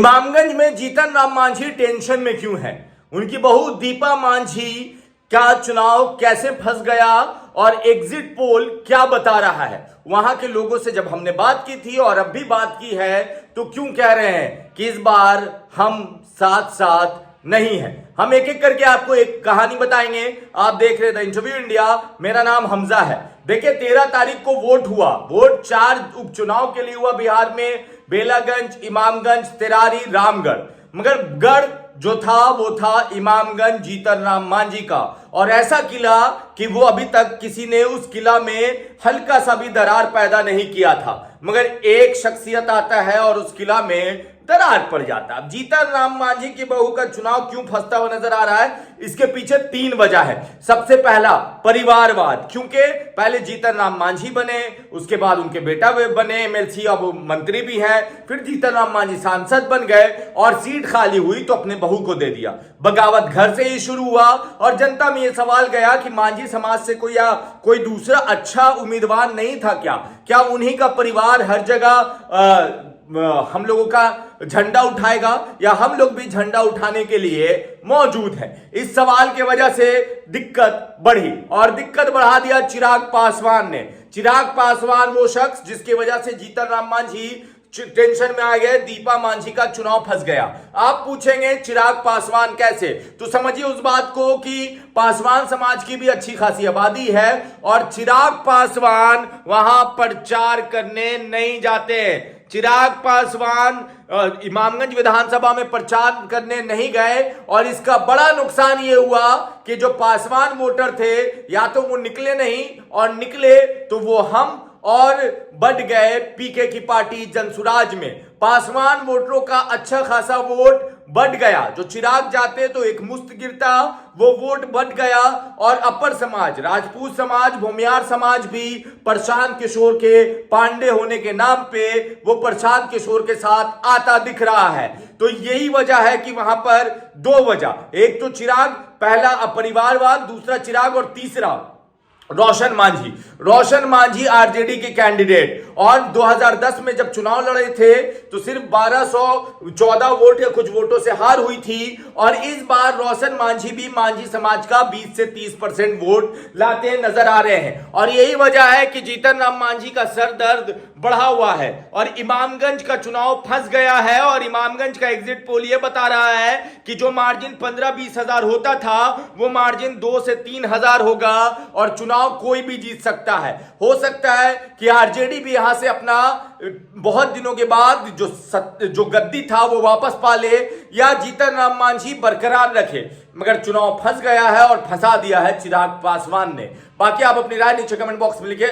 इमामगंज में जीतन राम मांझी टेंशन में क्यों है? उनकी बहू दीपा मांझी का चुनाव कैसे फंस गया और एग्जिट पोल क्या बता रहा है? वहां के लोगों से जब हमने बात की थी और अब भी बात की है तो क्यों कह रहे हैं कि इस बार हम साथ साथ नहीं है। हम एक एक करके आपको एक कहानी बताएंगे। आप देख रहे थे इंटरव्यू इंडिया। मेरा नाम हमजा है। देखिए 13 तारीख को वोट हुआ। वोट 4 उपचुनाव के लिए हुआ बिहार में, बेलागंज, इमामगंज, तेरारी, रामगढ़। मगर गढ़ जो था वो था इमामगंज जीतन राम मांझी का, और ऐसा किला कि वो अभी तक किसी ने उस किला में हल्का सा भी दरार पैदा नहीं किया था। मगर एक शख्सियत आता है और उस किला में दरार पड़ जाता है। अब जीतन राम मांझी की बहू का चुनाव क्यों फंसता हुआ नजर आ रहा है? इसके पीछे 3 वजह है। सबसे पहला परिवारवाद, क्योंकि पहले जीतन राम मांझी बने, उसके बाद उनके बेटा बने एमएलसी, अब मंत्री भी हैं, फिर जीतन राम मांझी सांसद बन गए और सीट खाली हुई तो अपने बहू को दे दिया। बगावत घर से ही शुरू हुआ और जनता में यह सवाल गया कि मांझी समाज से कोई दूसरा अच्छा उम्मीदवार नहीं था क्या उन्हीं का परिवार हर जगह हम लोगों का झंडा उठाएगा, या हम लोग भी झंडा उठाने के लिए मौजूद हैं? इस सवाल की वजह से दिक्कत बढ़ी और दिक्कत बढ़ा दिया चिराग पासवान ने। चिराग पासवान वो शख्स जिसकी वजह से जीतन राम मांझी टेंशन में आ गए, दीपा मांझी का चुनाव फंस गया। आप पूछेंगे चिराग पासवान कैसे, तो समझिए उस बात को कि पासवान समाज की भी अच्छी खासी आबादी है और चिराग पासवान वहां प्रचार करने नहीं जाते। चिराग पासवान इमामगंज विधानसभा में प्रचार करने नहीं गए और इसका बड़ा नुकसान यह हुआ कि जो पासवान वोटर थे या तो वो निकले नहीं, और निकले तो वो हम और बढ़ गए पीके की पार्टी जनसुराज में। पासवान वोटरों का अच्छा खासा वोट बढ़ गया। जो चिराग जाते तो एक मुश्त गिरता, वो वोट बढ़ गया। और अपर समाज, राजपूत समाज, भूमियार समाज भी प्रशांत किशोर के पांडे होने के नाम पे वो प्रशांत किशोर के साथ आता दिख रहा है। तो यही वजह है कि वहां पर 2 वजह, एक तो चिराग, पहला अपरिवारवाद, दूसरा चिराग, और तीसरा रोशन मांझी। रोशन मांझी आरजेडी के कैंडिडेट, और 2010 में जब चुनाव लड़े थे तो सिर्फ 1214 वोट या कुछ वोटों से हार हुई थी, और इस बार रोशन मांझी भी मांझी समाज का 20 से 30% वोट लाते नजर आ रहे हैं। और यही वजह है कि जीतन राम मांझी का सर दर्द बढ़ा हुआ है और इमामगंज का चुनाव फंस गया है। और इमामगंज का एग्जिट पोल यह बता रहा है कि जो मार्जिन 15-20 हजार होता था वो मार्जिन 2 से 3 हजार होगा और चुनाव कोई भी जीत सकता है। हो सकता है कि आरजेडी भी यहां से अपना बहुत दिनों के बाद जो गद्दी था वो वापस पा ले, या जीतन राम मांझी बरकरार रखे। मगर चुनाव फंस गया है और फंसा दिया है चिराग पासवान ने। बाकी आप अपनी राय नीचे कमेंट बॉक्स में लिखे।